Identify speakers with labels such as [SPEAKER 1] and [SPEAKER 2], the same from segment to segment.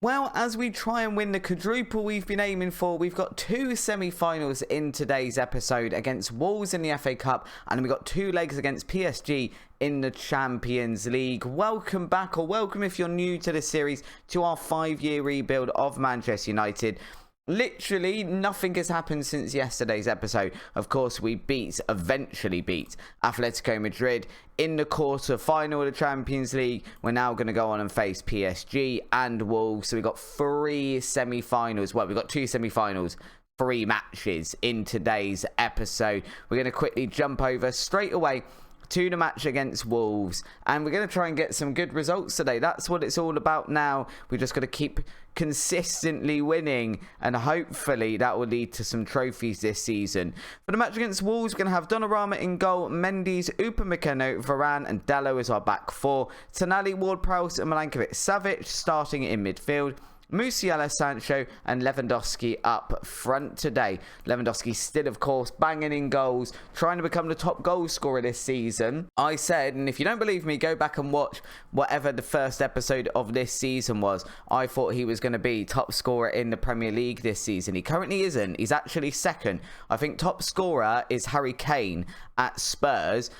[SPEAKER 1] Well, as we try and win the quadruple we've been aiming for, we've got two semi-finals in today's episode against Wolves in the FA Cup, and we've got two legs against PSG in the Champions League. Welcome back, or welcome if you're new to the series, to our 5-year rebuild of Manchester United. Literally nothing has happened since yesterday's episode. Of course, we eventually beat Atletico Madrid in the quarter final of the Champions League. We're now going to go on and face PSG and Wolves. So we've got three semi-finals. Well, we've got two semi-finals, 3 matches in today's episode. We're going to quickly jump over straight away to the match against Wolves, and we're going to try and get some good results today. That's what it's all about now. We're just going to keep consistently winning, and hopefully that will lead to some trophies this season. For the match against Wolves, we're going to have Donnarumma in goal, Mendes, Upamecano, Varane and Dalot as our back four, Tonali, Ward-Prowse and Milinkovic-Savic starting in midfield, Musiala, Sancho and Lewandowski up front today. Lewandowski still, of course, banging in goals, trying to become the top goal scorer this season. I said, and if you don't believe me, go back and watch whatever the first episode of this season was. I thought he was going to be top scorer in the Premier League this season. He currently isn't. He's actually second. I think top scorer is Harry Kane at Spurs,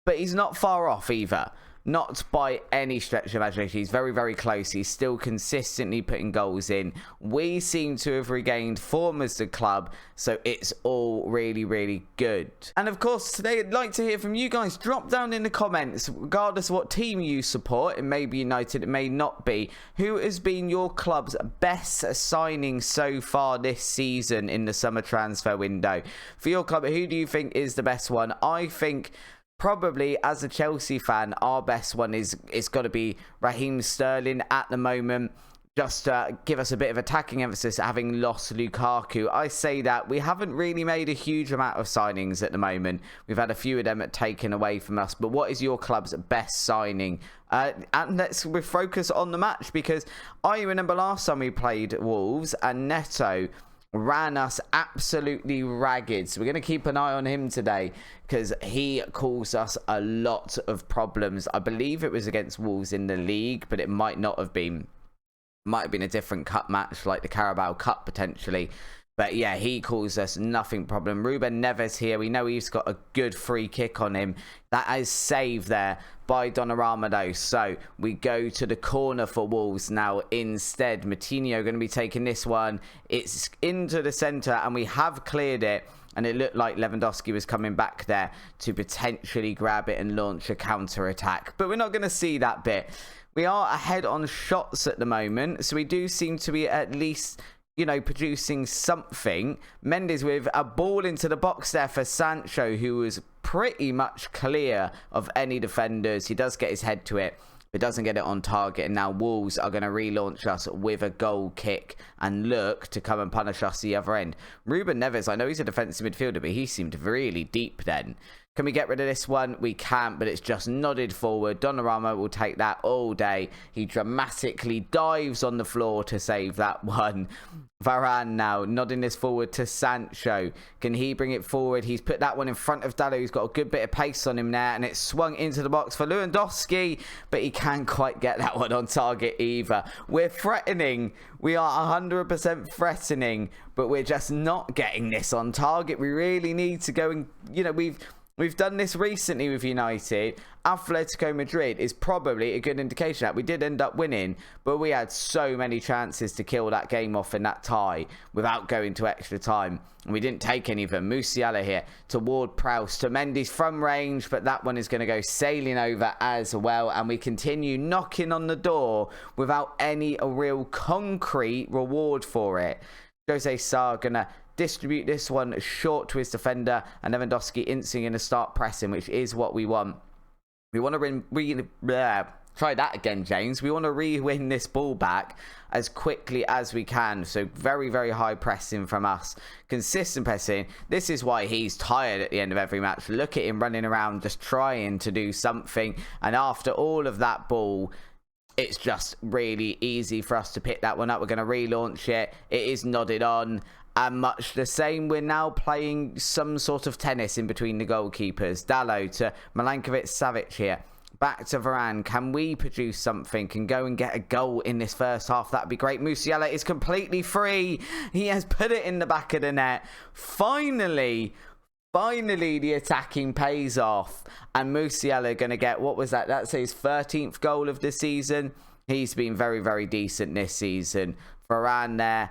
[SPEAKER 1] but he's not far off either. Not by any stretch of imagination. He's very, very close. He's still consistently putting goals in. We seem to have regained form as the club, so it's all really, really good. And of course, today I'd like to hear from you guys. Drop down in the comments, regardless of what team you support. It may be United, it may not be. Who has been your club's best signing so far this season in the summer transfer window? For your club, who do you think is the best one? I think probably, as a Chelsea fan, our best one is got to be Raheem Sterling at the moment. Just to give us a bit of attacking emphasis, having lost Lukaku. I say that we haven't really made a huge amount of signings at the moment. We've had a few of them taken away from us. But what is your club's best signing? And let's focus on the match, because I remember last time we played Wolves and Neto ran us absolutely ragged. So we're going to keep an eye on him today, because he caused us a lot of problems. I believe it was against Wolves in the league, but it might not have been. Might have been a different cup match, like the Carabao Cup potentially. But yeah, he caused us nothing problem. Ruben Neves here. We know he's got a good free kick on him. That is saved there by Donnarumma though. So we go to the corner for Wolves now instead. Matinho going to be taking this one. It's into the centre and we have cleared it. And it looked like Lewandowski was coming back there to potentially grab it and launch a counter-attack. But we're not going to see that bit. We are ahead on shots at the moment. So we do seem to be at least, you know, producing something. Mendes with a ball into the box there for Sancho, who was pretty much clear of any defenders. He does get his head to it, but doesn't get it on target. And now Wolves are going to relaunch us with a goal kick and look to come and punish us the other end. Ruben Neves, I know he's a defensive midfielder, but he seemed really deep then. Can we get rid of this one? We can't, but it's just nodded forward. Donnarumma will take that all day. He dramatically dives on the floor to save that one. Varane now nodding this forward to Sancho. Can he bring it forward? He's put that one in front of Dalot, who's got a good bit of pace on him there, and it's swung into the box for Lewandowski, but he can't quite get that one on target either. We're threatening. We are 100% threatening, but we're just not getting this on target. We really need to go and, you know, We've done this recently with United. Atletico Madrid is probably a good indication that we did end up winning, but we had so many chances to kill that game off in that tie without going to extra time. And we didn't take any of them. Musiala here to Ward-Prowse to Mendes from range, but that one is going to go sailing over as well. And we continue knocking on the door without any real concrete reward for it. Jose Sarr gonna distribute this one short to his defender, and Lewandowski instantly going to start pressing, which is what we want. We want to try that again, James. We want to re-win this ball back as quickly as we can. So very, very high pressing from us. Consistent pressing. This is why he's tired at the end of every match. Look at him running around just trying to do something. And after all of that ball, it's just really easy for us to pick that one up. We're going to relaunch it. It is nodded on. And much the same, we're now playing some sort of tennis in between the goalkeepers. Dalot to Milinkovic-Savic here. Back to Varane. Can we produce something and go and get a goal in this first half? That'd be great. Musiala is completely free. He has put it in the back of the net. Finally, the attacking pays off. And Musiala going to get, what was that? That's his 13th goal of the season. He's been very, very decent this season. Varane there.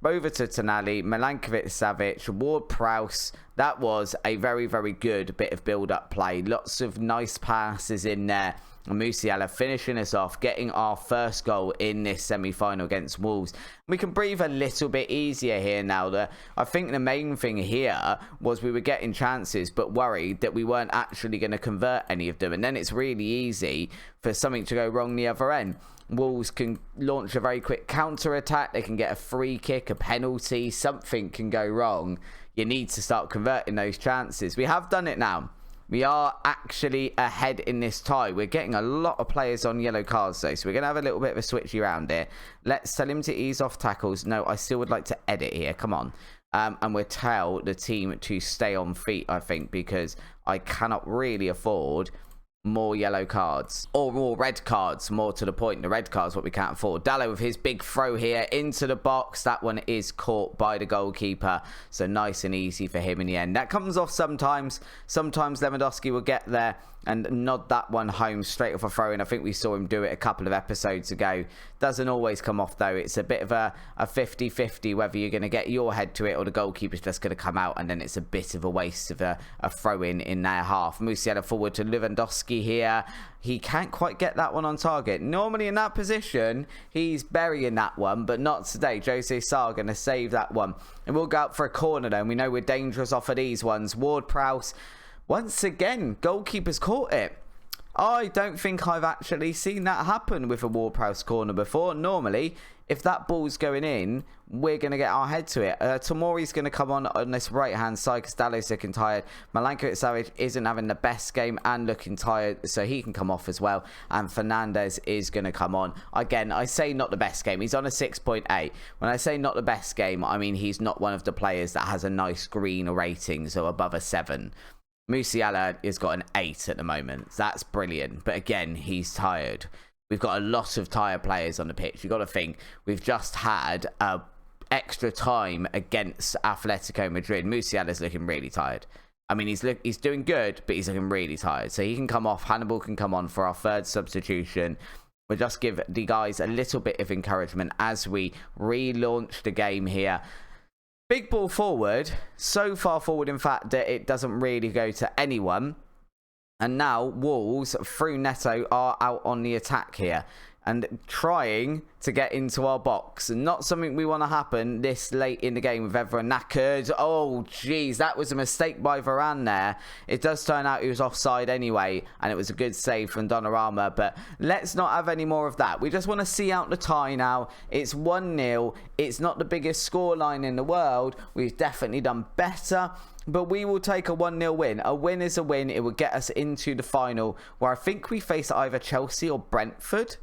[SPEAKER 1] Over to Tonali, Milankovic-Savic, Ward-Prowse. That was a very, very good bit of build-up play. Lots of nice passes in there. And Musiala finishing us off, getting our first goal in this semi-final against Wolves. We can breathe a little bit easier here now. I think the main thing here was we were getting chances, but worried that we weren't actually going to convert any of them. And then it's really easy for something to go wrong the other end. Wolves can launch a very quick counter-attack. They can get a free kick, a penalty. Something can go wrong. You need to start converting those chances. We have done it now. We are actually ahead in this tie. We're getting a lot of players on yellow cards, though. So we're going to have a little bit of a switchy around here. Let's tell him to ease off tackles. No, I still would like to edit here. Come on. And we'll tell the team to stay on feet, I think, because I cannot really afford more yellow cards or more red cards. More to the point, the red cards what we can't afford. Dallo with his big throw here into the box. That one is caught by the goalkeeper, so nice and easy for him in the end. That comes off sometimes Lewandowski will get there and nod that one home straight off a throw in. I think we saw him do it a couple of episodes ago. Doesn't always come off though. It's a bit of a 50-50 whether you're going to get your head to it or the goalkeeper's just going to come out, and then it's a bit of a waste of a throw in their half. Musiala forward to Lewandowski here. He can't quite get that one on target. Normally in that position, he's burying that one, but not today. Jose Sarr going to save that one. And we'll go out for a corner then. We know we're dangerous off of these ones. Ward-Prowse. Once again, goalkeeper's caught it. I don't think I've actually seen that happen with a Ward-Prowse corner before. Normally, if that ball's going in, we're going to get our head to it. Tomori's going to come on this right-hand side because Dallo's looking tired. Milankovic-Savic isn't having the best game and looking tired, so he can come off as well. And Fernandez is going to come on. Again, I say not the best game. He's on a 6.8. When I say not the best game, I mean he's not one of the players that has a nice green rating, so above a 7. Musiala has got an 8 at the moment. That's brilliant. But again, he's tired. We've got a lot of tired players on the pitch. You've got to think, we've just had extra time against Atletico Madrid. Musiala's looking really tired. I mean, he's doing good, but he's looking really tired. So he can come off. Hannibal can come on for our third substitution. We'll just give the guys a little bit of encouragement as we relaunch the game here. Big ball forward, so far forward in fact that it doesn't really go to anyone. And now Wolves through Neto are out on the attack here and trying to get into our box. Not something we want to happen this late in the game with everyone knackered. Oh, jeez, that was a mistake by Varane there. It does turn out he was offside anyway, and it was a good save from Donnarumma, but let's not have any more of that. We just want to see out the tie now. It's 1-0. It's not the biggest scoreline in the world. We've definitely done better, but we will take a 1-0 win. A win is a win. It will get us into the final, where I think we face either Chelsea or Brentford.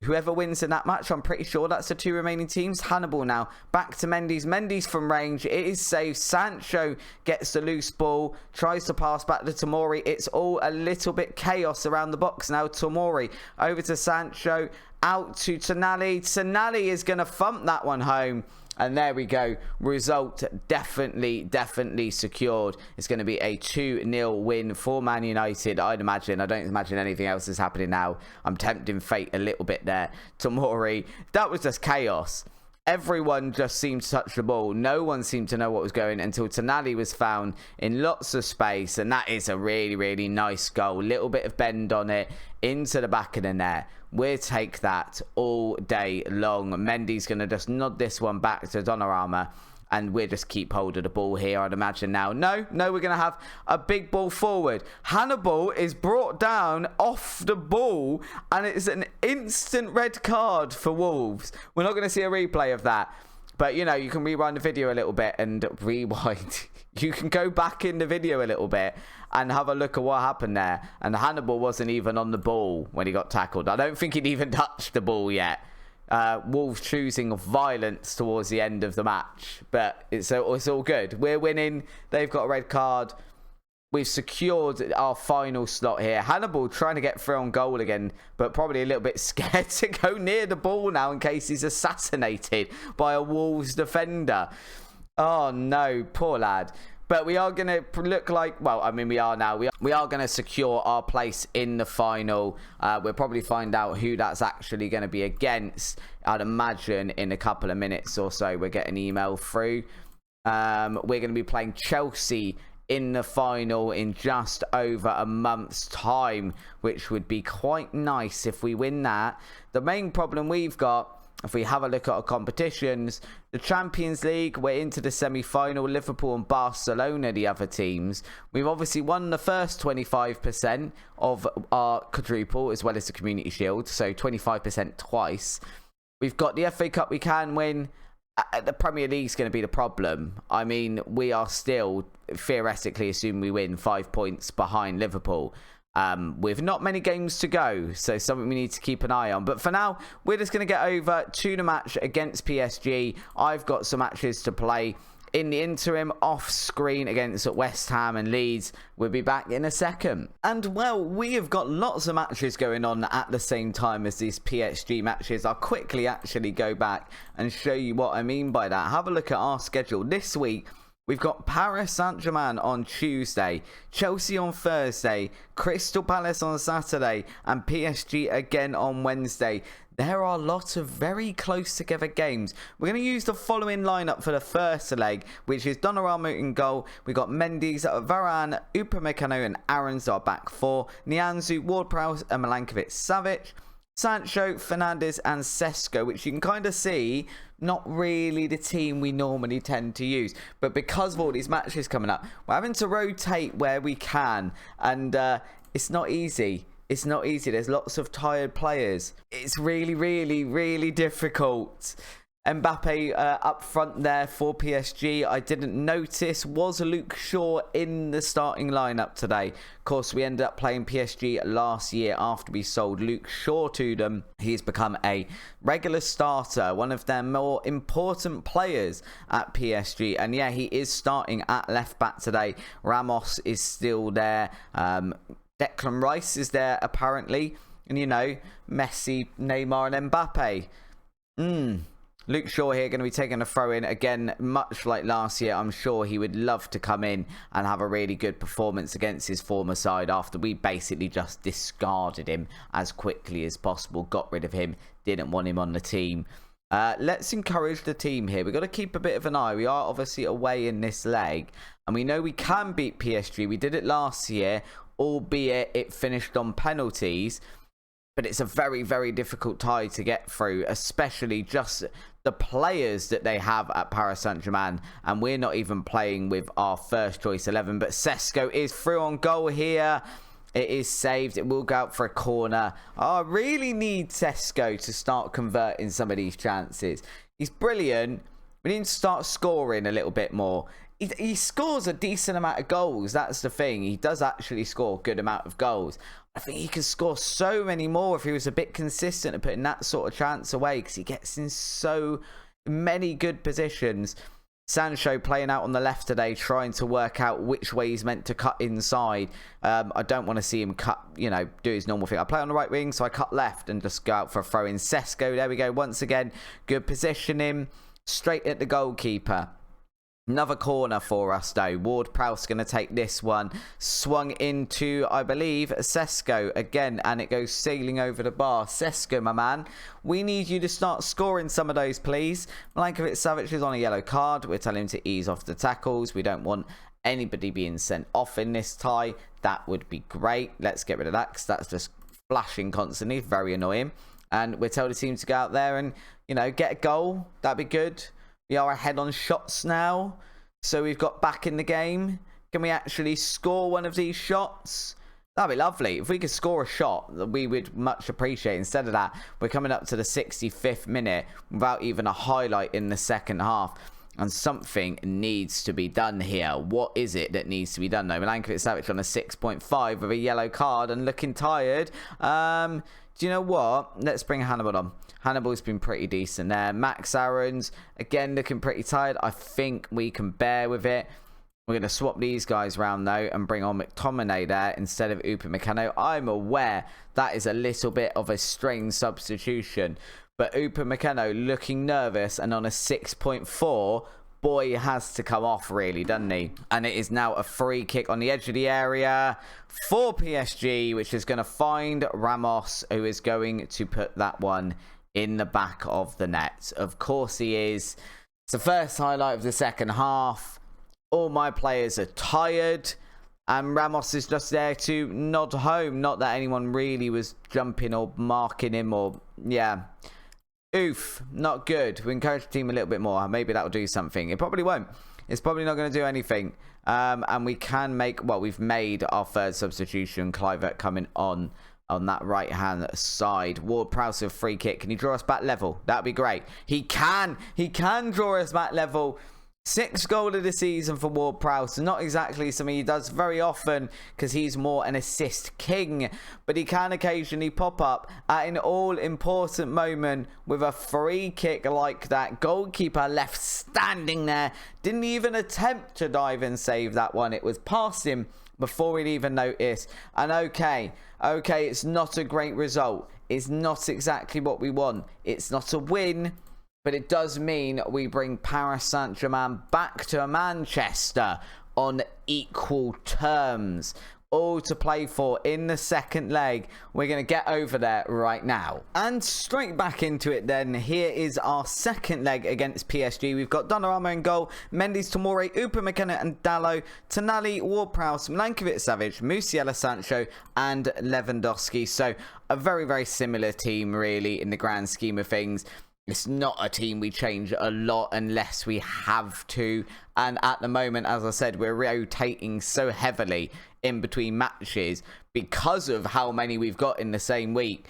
[SPEAKER 1] Whoever wins in that match, I'm pretty sure that's the 2 remaining teams. Hannibal now, back to Mendy's. Mendy's from range. It is saved. Sancho gets the loose ball, tries to pass back to Tomori. It's all a little bit chaos around the box now. Tomori over to Sancho, out to Tonali. Tonali is going to thump that one home. And there we go. Result definitely secured. It's going to be a 2-0 win for Man United, I'd imagine. I don't imagine anything else is happening now. I'm tempting fate a little bit there. Tomori, that was just chaos. Everyone just seemed to touch the ball. No one seemed to know what was going until Tonali was found in lots of space. And that is a really nice goal. Little bit of bend on it into the back of the net. We'll take that all day long. Mendy's going to just nod this one back to Donnarumma. And we'll just keep hold of the ball here, I'd imagine now. No, we're going to have a big ball forward. Hannibal is brought down off the ball. And it's an instant red card for Wolves. We're not going to see a replay of that. But, you know, you can rewind the video a little bit and rewind. You can go back in the video a little bit and have a look at what happened there. And Hannibal wasn't even on the ball when he got tackled. I don't think he'd even touched the ball yet. Wolves choosing violence towards the end of the match. But it's all good. We're winning. They've got a red card. we've secured our final slot here. Hannibal trying to get through on goal again, but probably a little bit scared to go near the ball now in case he's assassinated by a Wolves defender. Oh no, poor lad. But we are going to look like, well, I mean, we are now. We are going to secure our place in the final. We'll probably find out who that's actually going to be against. I'd imagine in a couple of minutes or so, we'll get an email through. We're going to be playing Chelsea in the final in just over a month's time, which would be quite nice if we win that. The main problem we've got, if we have a look at our competitions, the Champions League, we're into the semi-final. Liverpool and Barcelona, the other teams. We've obviously won the first 25% of our quadruple, as well as the Community Shield, so 25% twice. We've got the FA Cup we can win. The Premier League's going to be the problem. I mean, we are still, theoretically, assuming we win, 5 points behind Liverpool. With not many games to go, so something we need to keep an eye on. But for now, we're just going to get over to the match against PSG. I've got some matches to play in the interim off screen against West Ham and Leeds. We'll be back in a second. And well, we have got lots of matches going on at the same time as these PSG matches. I'll quickly actually go back and show you what I mean by that. Have a look at our schedule this week. We've got Paris Saint-Germain on Tuesday, Chelsea on Thursday, Crystal Palace on Saturday, and PSG again on Wednesday. There are lots of very close together games. We're going to use the following lineup for the first leg, which is Donnarumma in goal. We've got Mendes, Varane, Upamecano and Aarons are back four. Nianzou, Ward-Prowse and Milankovic-Savic. Sancho, Fernandes and Sesko, which you can kind of see, not really the team we normally tend to use. But because of all these matches coming up, we're having to rotate where we can. And it's not easy. It's not easy. There's lots of tired players. It's really, really, really difficult. Mbappe up front there for PSG. I didn't notice. Was Luke Shaw in the starting lineup today? Of course, we ended up playing PSG last year after we sold Luke Shaw to them. He's become a regular starter, one of their more important players at PSG. And yeah, he is starting at left back today. Ramos is still there. Declan Rice is there apparently. And you know, Messi, Neymar and Mbappe. Luke Shaw here going to be taking a throw in again, much like last year. I'm sure he would love to come in and have a really good performance against his former side after we basically just discarded him as quickly as possible, got rid of him, didn't want him on the team. Let's encourage the team here. We've got to keep a bit of an eye. We are obviously away in this leg and we know we can beat PSG. We did it last year, albeit it finished on penalties. But it's a very, very difficult tie to get through, especially just the players that they have at Paris Saint-Germain. And we're not even playing with our first choice 11. But Sesko is through on goal here. It is saved. It will go out for a corner. Oh, I really need Sesko to start converting some of these chances. He's brilliant. We need to start scoring a little bit more. He scores a decent amount of goals. That's the thing. He does actually score a good amount of goals. I think he could score so many more if he was a bit consistent at putting that sort of chance away, because he gets in so many good positions. Sancho playing out on the left today, trying to work out which way he's meant to cut inside. I don't want to see him cut, do his normal thing. I play on the right wing, so I cut left and just go out for a throw in. Sesko, there we go. Once again, good positioning, straight at the goalkeeper. Another corner for us though. Ward-Prowse going to take this one. Swung into, I believe, Sesko again. And it goes sailing over the bar. Sesko, my man. We need you to start scoring some of those, please. Milankovic-Savic is on a yellow card. We're telling him to ease off the tackles. We don't want anybody being sent off in this tie. That would be great. Let's get rid of that because that's just flashing constantly. Very annoying. And we're telling the team to go out there and, get a goal. That'd be good. We are ahead on shots now, so we've got back in the game. Can we actually score one of these shots? That'd be lovely. If we could score a shot, we would much appreciate it. Instead of that, we're coming up to the 65th minute without even a highlight in the second half. And something needs to be done here. What is it that needs to be done though? Milankovic-Savic on a 6.5 with a yellow card and looking tired. Do you know what? Let's bring Hannibal on. Hannibal's been pretty decent there. Max Aarons, again, looking pretty tired. I think we can bear with it. We're going to swap these guys around, though, and bring on McTominay there instead of Upamecano. I'm aware that is a little bit of a strange substitution. But Upamecano looking nervous and on a 6.4, boy, has to come off, really, doesn't he? And it is now a free kick on the edge of the area for PSG, which is going to find Ramos, who is going to put that one in the back of the net. Of course he is. It's the first highlight of the second half. All my players are tired, and Ramos is just there to nod home. Not that anyone really was jumping or marking him or, yeah. Oof, not good. We encourage the team a little bit more. Maybe that'll do something. It probably won't. It's probably not going to do anything. And we can make, well, we've made our third substitution. Kluivert coming on that right-hand side. Ward-Prowse with free kick. Can he draw us back level? That'd be great. He can draw us back level. 6th goal of the season for Ward-Prowse. Not exactly something he does very often because he's more an assist king, but he can occasionally pop up at an all-important moment with a free kick like that. Goalkeeper left standing there. Didn't even attempt to dive and save that one. It was past him before he'd even noticed. And okay, it's not a great result. It's not exactly what we want. It's not a win. But it does mean we bring Paris Saint-Germain back to Manchester on equal terms. All to play for in the second leg. We're going to get over there right now. And straight back into it then. Here is our second leg against PSG. We've got Donnarumma in goal, Mendes, Tomori, Upamecano and Dalot, Tonali, Ward-Prowse, Milankovic-Savic, Musiala, Sancho and Lewandowski. So a very, very similar team really in the grand scheme of things. It's not a team we change a lot unless we have to. And at the moment, as I said, we're rotating so heavily in between matches because of how many we've got in the same week.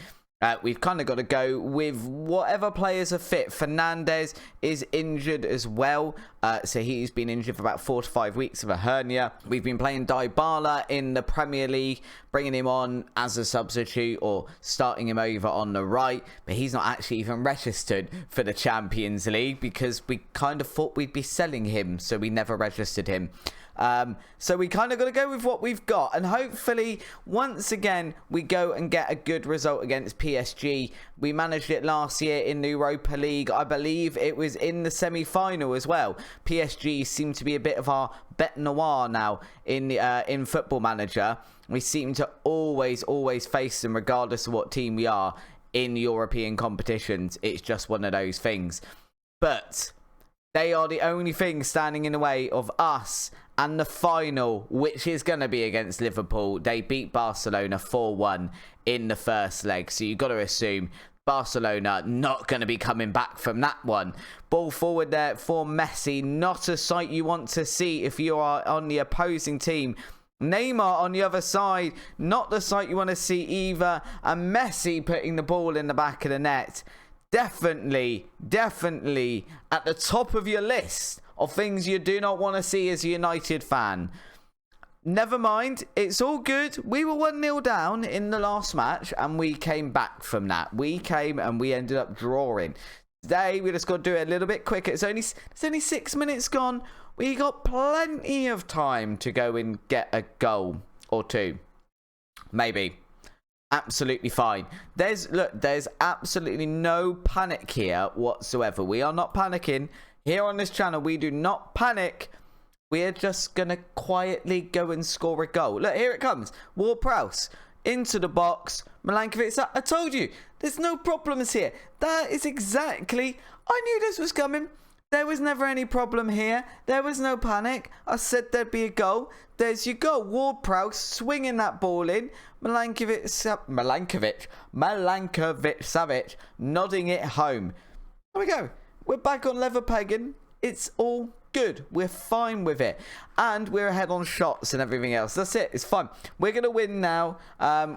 [SPEAKER 1] We've kind of got to go with whatever players are fit. Fernandes is injured as well. So he's been injured for about 4 to 5 weeks of a hernia. We've been playing Dybala in the Premier League, bringing him on as a substitute or starting him over on the right. But he's not actually even registered for the Champions League because we kind of thought we'd be selling him. So we never registered him. So we kind of got to go with what we've got, and hopefully once again we go and get a good result against PSG. We managed it last year in the Europa League. I believe it was in the semi-final as well. PSG seem to be a bit of our bête noire now in Football Manager. We seem to always face them regardless of what team we are in European competitions. It's just one of those things. But they are the only thing standing in the way of us and the final, which is going to be against Liverpool. They beat Barcelona 4-1 in the first leg. So you've got to assume Barcelona not going to be coming back from that one. Ball forward there for Messi. Not a sight you want to see if you are on the opposing team. Neymar on the other side. Not the sight you want to see either. And Messi putting the ball in the back of the net. Definitely at the top of your list of things you do not want to see as a United fan. Never mind, it's all good. We were 1-0 down in the last match and we came back from that. We came and we ended up drawing. Today we just got to do it a little bit quicker. It's only 6 minutes gone. We got plenty of time to go and get a goal or two. Maybe. Absolutely fine. There's absolutely no panic here whatsoever. We are not panicking. Here on this channel, we do not panic. We're just going to quietly go and score a goal. Look, here it comes. Ward-Prowse into the box. Milankovic, I told you, there's no problems here. That is exactly, I knew this was coming. There was never any problem here. There was no panic. I said there'd be a goal. There's your goal. Ward-Prowse swinging that ball in. Milankovic-Savic nodding it home. There we go. We're back on level pegging. It's all good. We're fine with it. And we're ahead on shots and everything else. That's it. It's fun. We're going to win now.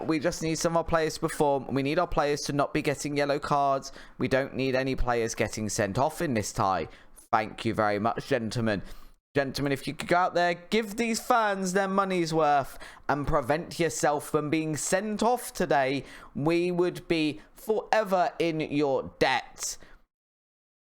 [SPEAKER 1] We just need some of our players to perform. We need our players to not be getting yellow cards. We don't need any players getting sent off in this tie. Thank you very much, gentlemen. Gentlemen, if you could go out there, give these fans their money's worth and prevent yourself from being sent off today, we would be forever in your debt.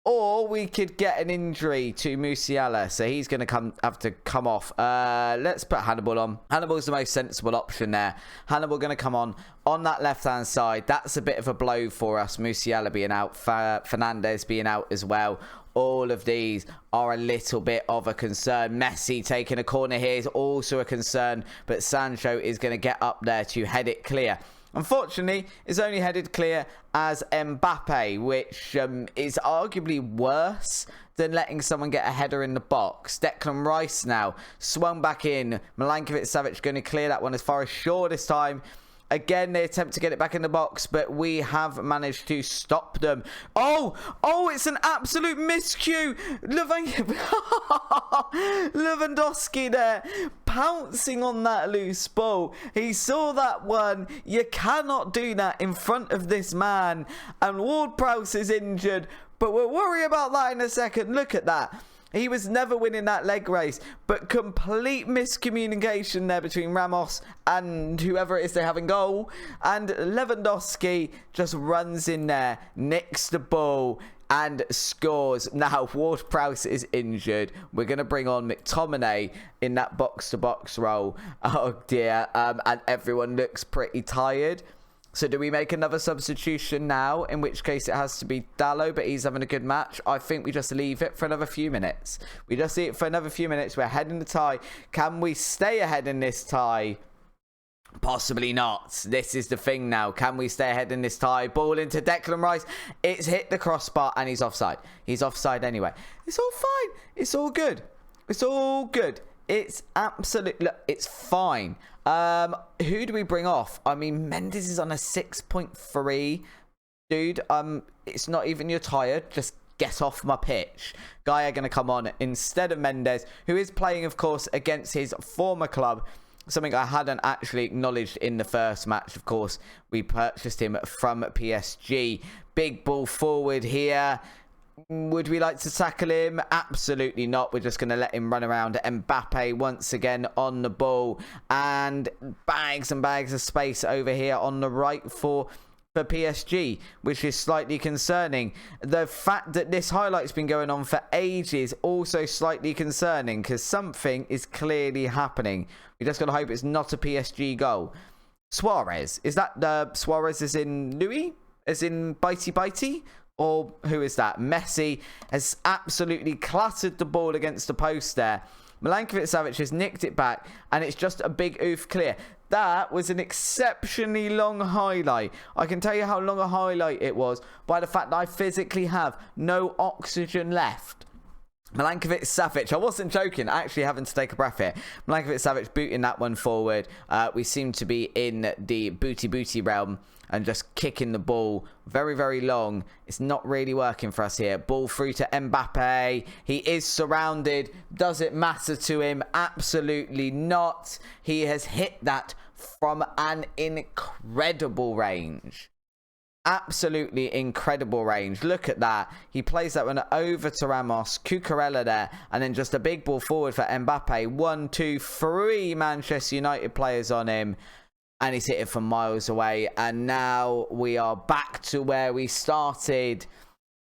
[SPEAKER 1] Or we could get an injury to Musiala, so he's going to have to come off. Let's put Hannibal on. Hannibal's the most sensible option there. Hannibal going to come on that left-hand side. That's a bit of a blow for us. Musiala being out, Fernandez being out as well. All of these are a little bit of a concern. Messi taking a corner here is also a concern, but Sancho is going to get up there to head it clear. Unfortunately, it's only headed clear as Mbappe, which is arguably worse than letting someone get a header in the box. Declan Rice now swung back in. Milankovic-Savic going to clear that one as far as Shaw this time. Again, they attempt to get it back in the box, but we have managed to stop them. Oh, it's an absolute miscue. Lewandowski there, pouncing on that loose ball. He saw that one. You cannot do that in front of this man. And Ward-Prowse is injured, but we'll worry about that in a second. Look at that. He was never winning that leg race, but complete miscommunication there between Ramos and whoever it is they have in goal. And Lewandowski just runs in there, nicks the ball and scores. Now, Ward-Prowse is injured. We're going to bring on McTominay in that box-to-box role. Oh, dear. And everyone looks pretty tired. So do we make another substitution now? In which case it has to be Dallo, but he's having a good match. I think we just leave it for another few minutes. We just leave it for another few minutes. We're ahead in the tie. Can we stay ahead in this tie? Possibly not. This is the thing now. Can we stay ahead in this tie? Ball into Declan Rice. It's hit the crossbar and he's offside. He's offside anyway. It's all fine. It's all good. It's all good. It's absolutely... Look, it's fine. Who do we bring off? I mean, Mendes is on a 6.3. Dude, it's not even you're tired. Just get off my pitch. Guy are going to come on instead of Mendes, who is playing, of course, against his former club. Something I hadn't actually acknowledged in the first match. Of course, we purchased him from PSG. Big ball forward here. Would we like to tackle him? Absolutely not. We're just going to let him run around. Mbappe once again on the ball. And bags and bags of space over here on the right for PSG, which is slightly concerning. The fact that this highlight's been going on for ages also slightly concerning, because something is clearly happening. We just got to hope it's not a PSG goal. Suarez. Is that Suarez as in Louis? As in Bitey Bitey? Or who is that? Messi has absolutely clattered the ball against the post there. Milankovic-Savic has nicked it back, and it's just a big oof clear. That was an exceptionally long highlight. I can tell you how long a highlight it was by the fact that I physically have no oxygen left. Milankovic-Savic, I wasn't joking, actually having to take a breath here. Milankovic-Savic booting that one forward. We seem to be in the booty realm and just kicking the ball very, very long. It's not really working for us here. Ball through to Mbappe. He is surrounded. Does it matter to him? Absolutely not. He has hit that from an incredible range. Absolutely incredible range. Look at that. He plays that one over to Ramos. Cucurella there. And then just a big ball forward for Mbappe. 1, 2, 3 Manchester United players on him. And he's hit it from miles away. And now we are back to where we started,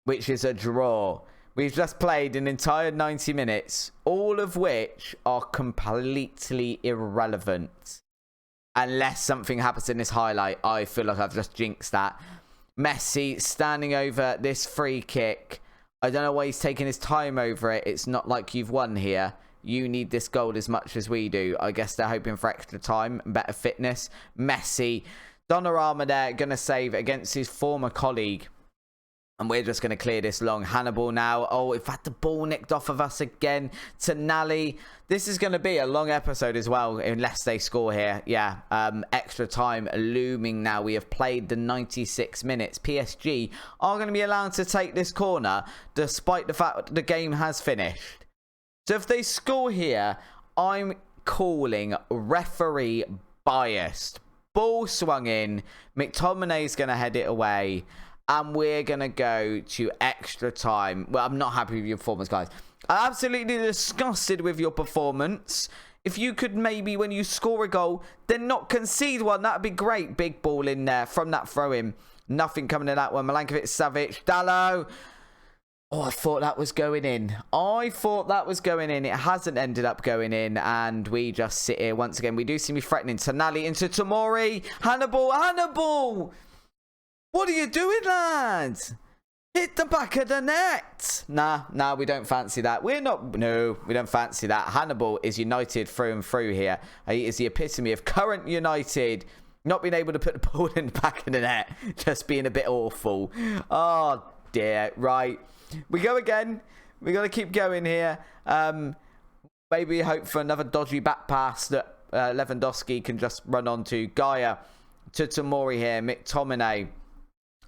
[SPEAKER 1] which is a draw. We've just played an entire 90 minutes, all of which are completely irrelevant. Unless something happens in this highlight, I feel like I've just jinxed that. Messi standing over this free kick. I don't know why he's taking his time over it. It's not like you've won here. You need this goal as much as we do. I guess they're hoping for extra time and better fitness. Messi. Donnarumma there, going to save against his former colleague. And we're just going to clear this long. Hannibal now. Oh, we've had the ball nicked off of us again. Tonali. This is going to be a long episode as well, unless they score here. Yeah, extra time looming now. We have played the 96 minutes. PSG are going to be allowed to take this corner, despite the fact that the game has finished. So if they score here, I'm calling referee biased. Ball swung in. McTominay's going to head it away. And we're going to go to extra time. Well, I'm not happy with your performance, guys. I'm absolutely disgusted with your performance. If you could maybe, when you score a goal, then not concede one, that would be great. Big ball in there from that throw-in. Nothing coming to that one. Milankovic-Savic. Dallo. Oh, I thought that was going in. I thought that was going in. It hasn't ended up going in. And we just sit here once again. We do seem to be threatening. Tonali into Tomori. Hannibal. Hannibal. What are you doing, lads? Hit the back of the net. Nah, we don't fancy that. No, we don't fancy that. Hannibal is United through and through here. He is the epitome of current United. Not being able to put the ball in the back of the net. Just being a bit awful. Oh, dear. Right. We go again. We got to keep going here. Maybe hope for another dodgy back pass that Lewandowski can just run onto. Gaia to Tomori here. McTominay.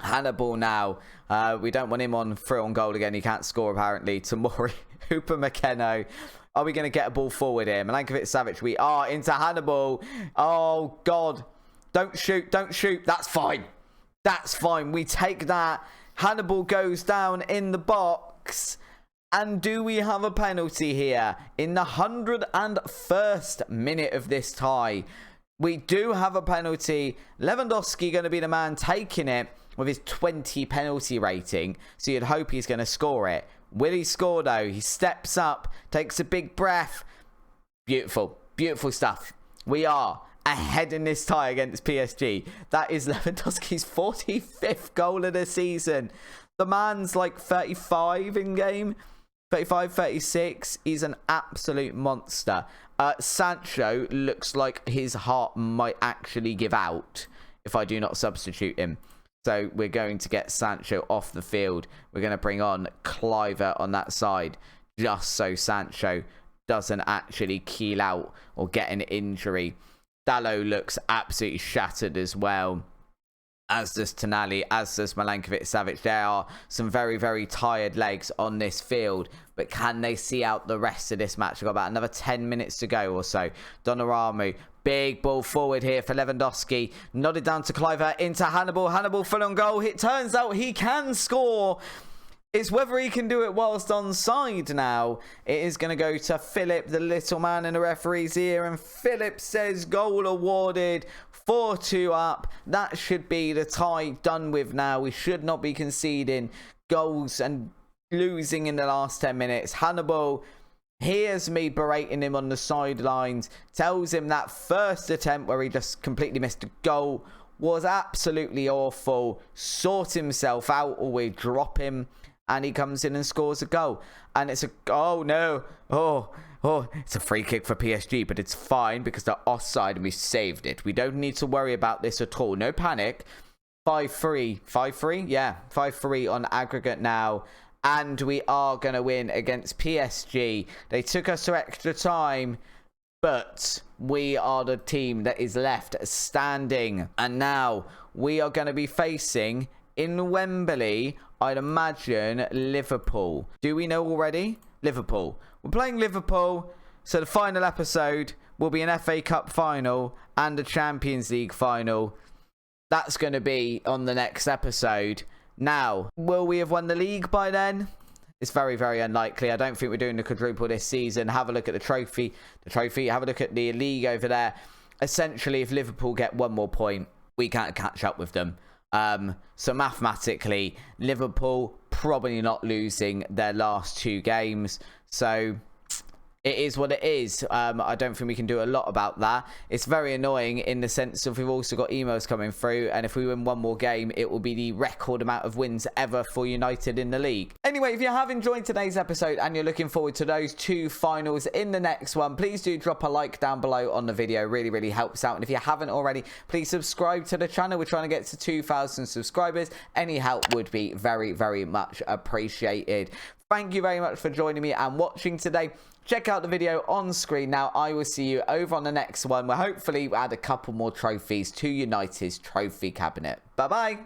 [SPEAKER 1] Hannibal now. We don't want him on through on goal again. He can't score apparently. Tomori. Hooper McKenna. Are we going to get a ball forward here? Milankovic-Savic. We are into Hannibal. Oh, God. Don't shoot. Don't shoot. That's fine. That's fine. We take that. Hannibal goes down in the box. And do we have a penalty here? In the 101st minute of this tie, we do have a penalty. Lewandowski going to be the man taking it with his 20 penalty rating. So you'd hope he's going to score it. Will he score though? He steps up, takes a big breath. Beautiful. Beautiful stuff. We are ahead in this tie against PSG. That is Lewandowski's 45th goal of the season. The man's like 35 in game. 35, 36. He's an absolute monster. Sancho looks like his heart might actually give out if I do not substitute him. So we're going to get Sancho off the field. We're going to bring on Cliver on that side just so Sancho doesn't actually keel out or get an injury. Dalot looks absolutely shattered as well, as does Tonali, as does Milankovic-Savic. There are some very, very tired legs on this field, but can they see out the rest of this match? We've got about another 10 minutes to go or so. Donnarumma, big ball forward here for Lewandowski. Nodded down to Cliver, into Hannibal. Hannibal full on goal. It turns out he can score. It's whether he can do it whilst onside now. It is going to go to Philip, the little man in the referee's ear. And Philip says goal awarded. 4-2 up. That should be the tie done with now. We should not be conceding goals and losing in the last 10 minutes. Hannibal hears me berating him on the sidelines. Tells him that first attempt where he just completely missed a goal was absolutely awful. Sort himself out or we drop him. And he comes in and scores a goal. And it's a... Oh, no. Oh, it's a free kick for PSG. But it's fine because they're offside and we saved it. We don't need to worry about this at all. No panic. 5-3. 5-3? Yeah. 5-3 on aggregate now. And we are going to win against PSG. They took us to extra time. But we are the team that is left standing. And now we are going to be facing... in Wembley, I'd imagine Liverpool. Do we know already? Liverpool. We're playing Liverpool. So the final episode will be an FA Cup final and a Champions League final. That's going to be on the next episode. Now, will we have won the league by then? It's very, very unlikely. I don't think we're doing the quadruple this season. Have a look at the trophy. Have a look at the league over there. Essentially, if Liverpool get one more point, we can't catch up with them. So mathematically, Liverpool probably not losing their last 2 games. So it is what it is. I don't think we can do a lot about that. It's very annoying in the sense of we've also got emails coming through. And if we win one more game, it will be the record amount of wins ever for United in the league. Anyway, if you have enjoyed today's episode and you're looking forward to those 2 finals in the next one, please do drop a like down below on the video. Really, really helps out. And if you haven't already, please subscribe to the channel. We're trying to get to 2,000 subscribers. Any help would be very, very much appreciated. Thank you very much for joining me and watching today. Check out the video on screen now. I will see you over on the next one where hopefully we'll add a couple more trophies to United's trophy cabinet. Bye-bye.